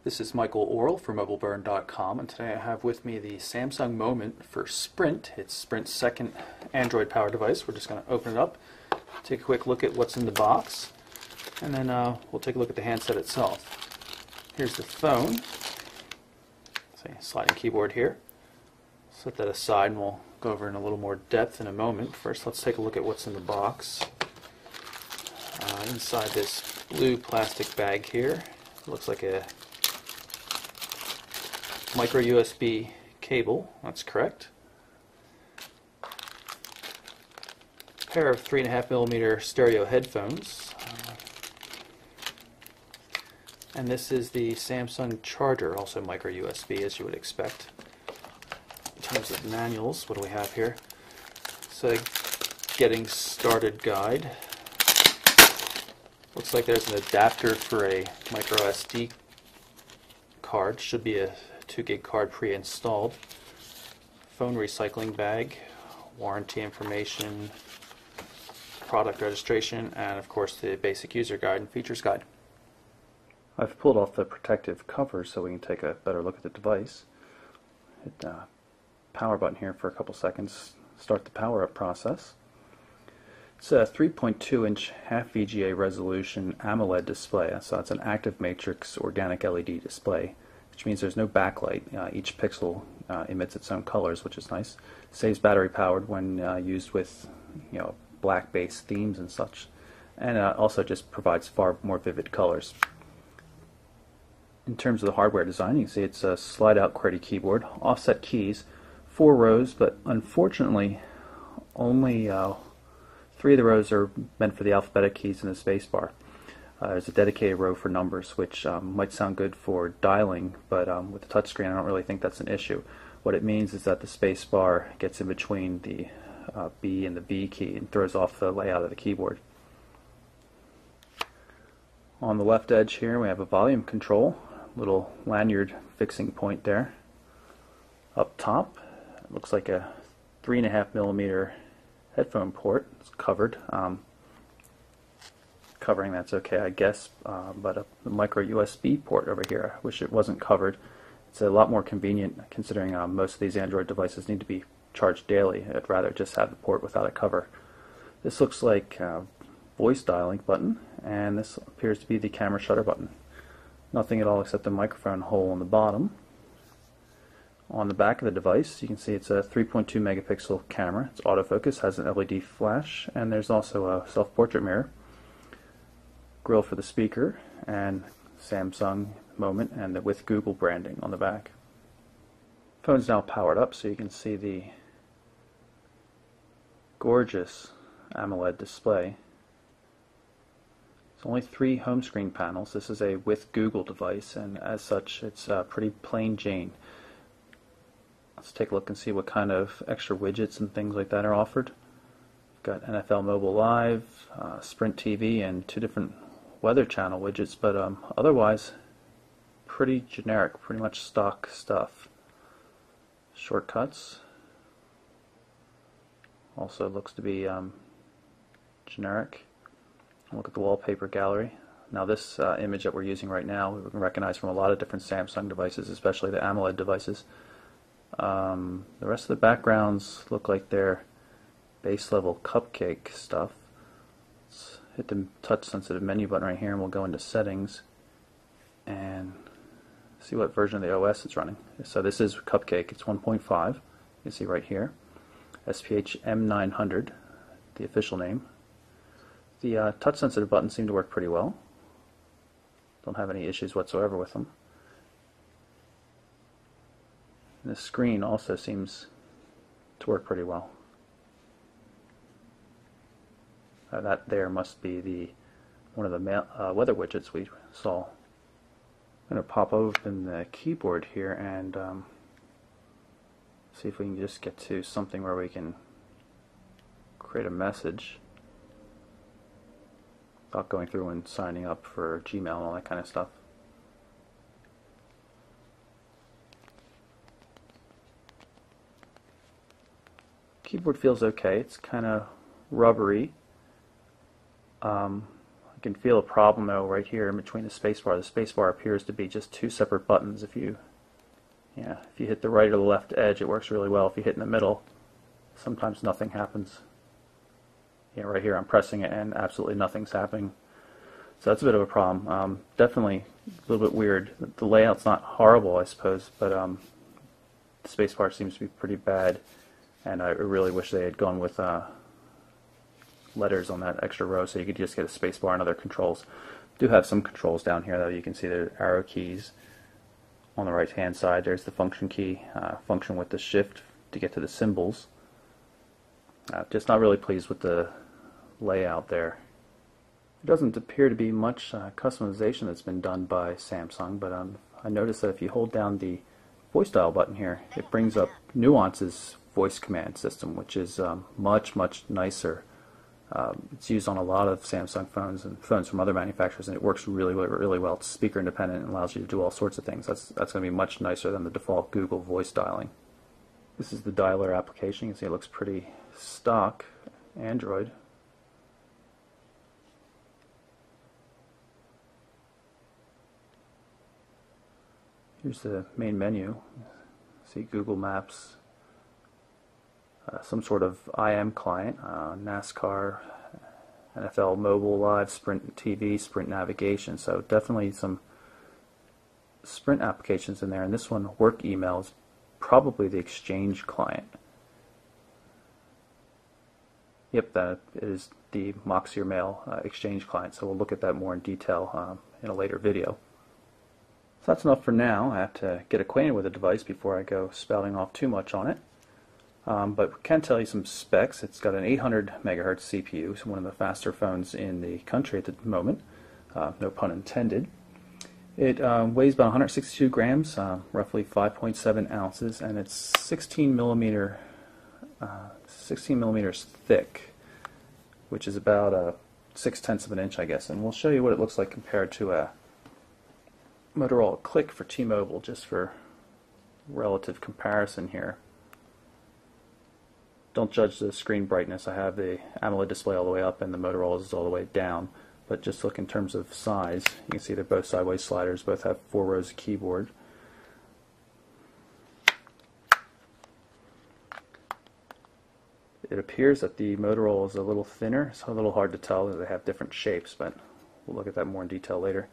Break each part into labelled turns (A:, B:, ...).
A: This is Michael Orrell for MobileBurn.com, and today I have with me the Samsung Moment for Sprint. It's Sprint's second Android powered device. We're just going to open it up, take a quick look at what's in the box, and then we'll take a look at the handset itself. Here's the phone. Sliding keyboard here. Set that aside and we'll go over in a little more depth in a moment. First, let's take a look at what's in the box. Inside this blue plastic bag here, looks like a micro USB cable. That's correct. A pair of 3.5mm stereo headphones. And this is the Samsung charger, also micro USB, as you would expect. In terms of manuals, what do we have here? So, getting started guide. Looks like there's an adapter for a micro SD card. Should be a 2 gig card pre-installed. Phone recycling bag, warranty information, product registration, and of course the basic user guide and features guide. I've pulled off the protective cover so we can take a better look at the device. Hit the power button here for a couple seconds, start the power up process. It's a 3.2-inch half VGA resolution AMOLED display, so it's an active matrix organic LED display, which means there's no backlight. Each pixel emits its own colors, which is nice. Saves battery powered when used with black-based themes and such, and also just provides far more vivid colors. In terms of the hardware design, you can see it's a slide-out QWERTY keyboard, offset keys, 4 rows, but unfortunately only 3 of the rows are meant for the alphabetic keys and the space bar. There's a dedicated row for numbers, which might sound good for dialing, but with the touchscreen I don't really think that's an issue. What it means is that the space bar gets in between the B and the V key and throws off the layout of the keyboard. On the left edge here we have a volume control, little lanyard fixing point there. Up top, it looks like a 3.5mm headphone port. It's covered. Covering that's okay, I guess, but the micro USB port over here, I wish it wasn't covered. It's a lot more convenient considering most of these Android devices need to be charged daily. I'd rather just have the port without a cover. This looks like a voice dialing button, and this appears to be the camera shutter button. Nothing at all except the microphone hole on the bottom. On the back of the device, you can see it's a 3.2 megapixel camera. It's autofocus, has an LED flash, and there's also a self-portrait mirror. Grill for the speaker, and Samsung Moment, and with Google branding on the back. Phone's now powered up, so you can see the gorgeous AMOLED display. It's only 3 home screen panels. This is a with Google device, and as such, it's pretty plain Jane. Let's take a look and see what kind of extra widgets and things like that are offered. We've got NFL Mobile Live, Sprint TV, and 2 different weather channel widgets, but otherwise pretty generic, pretty much stock stuff. Shortcuts also looks to be generic. Look at the wallpaper gallery. Now this image that we're using right now we can recognize from a lot of different Samsung devices, especially the AMOLED devices. The rest of the backgrounds look like they're base level cupcake stuff. Let's hit the touch sensitive menu button right here and we'll go into settings and see what version of the OS it's running. So this is Cupcake, it's 1.5. You can see right here. SPH M900, the official name. The touch sensitive buttons seem to work pretty well. Don't have any issues whatsoever with them. And the screen also seems to work pretty well. That there must be one of the weather widgets we saw. I'm going to pop open the keyboard here and see if we can just get to something where we can create a message without going through and signing up for Gmail and all that kind of stuff. Keyboard feels okay. It's kind of rubbery. I can feel a problem though right here in between the spacebar. The spacebar appears to be just two separate buttons. If you hit the right or the left edge, it works really well. If you hit in the middle, sometimes nothing happens. Yeah, right here I'm pressing it and absolutely nothing's happening. So that's a bit of a problem. Definitely a little bit weird. The layout's not horrible, I suppose, but the spacebar seems to be pretty bad, and I really wish they had gone with letters on that extra row so you could just get a spacebar and other controls. Do have some controls down here though. You can see the arrow keys on the right hand side. There's the function key, function with the shift to get to the symbols. Just not really pleased with the layout there. There doesn't appear to be much customization that's been done by Samsung, but I noticed that if you hold down the voice dial button here, it brings up Nuance's voice command system, which is much nicer. It's used on a lot of Samsung phones and phones from other manufacturers, and it works really well. It's speaker independent and allows you to do all sorts of things. That's going to be much nicer than the default Google voice dialing. This is the dialer application. You can see it looks pretty stock Android. Here's the main menu. See Google Maps, some sort of IM client, NASCAR, NFL Mobile Live, Sprint TV, Sprint Navigation. So definitely some Sprint applications in there. And this one, work email, is probably the Exchange client. Yep, that is the Moxier Mail Exchange client. So we'll look at that more in detail in a later video. So that's enough for now. I have to get acquainted with the device before I go spouting off too much on it. But we can tell you some specs. It's got an 800 megahertz CPU, so one of the faster phones in the country at the moment, no pun intended. It weighs about 162 grams, roughly 5.7 ounces, and it's 16 millimeters thick, which is about 6/10 of an inch, I guess. And we'll show you what it looks like compared to a Motorola Click for T-Mobile, just for relative comparison here. Don't judge the screen brightness. I have the AMOLED display all the way up and the Motorola is all the way down. But just look in terms of size. You can see they're both sideways sliders, both have 4 rows of keyboard. It appears that the Motorola is a little thinner. It's a little hard to tell. They have different shapes, but we'll look at that more in detail later.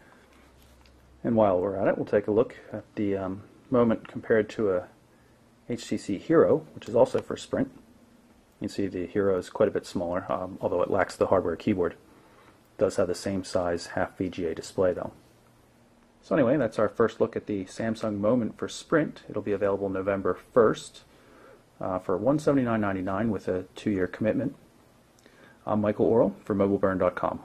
A: And while we're at it, we'll take a look at the Moment compared to a HTC Hero, which is also for Sprint. You can see the Hero is quite a bit smaller, although it lacks the hardware keyboard. It does have the same size half VGA display though. So anyway, that's our first look at the Samsung Moment for Sprint. It'll be available November 1st for $179.99 with a 2-year commitment. I'm Michael Orrell for MobileBurn.com.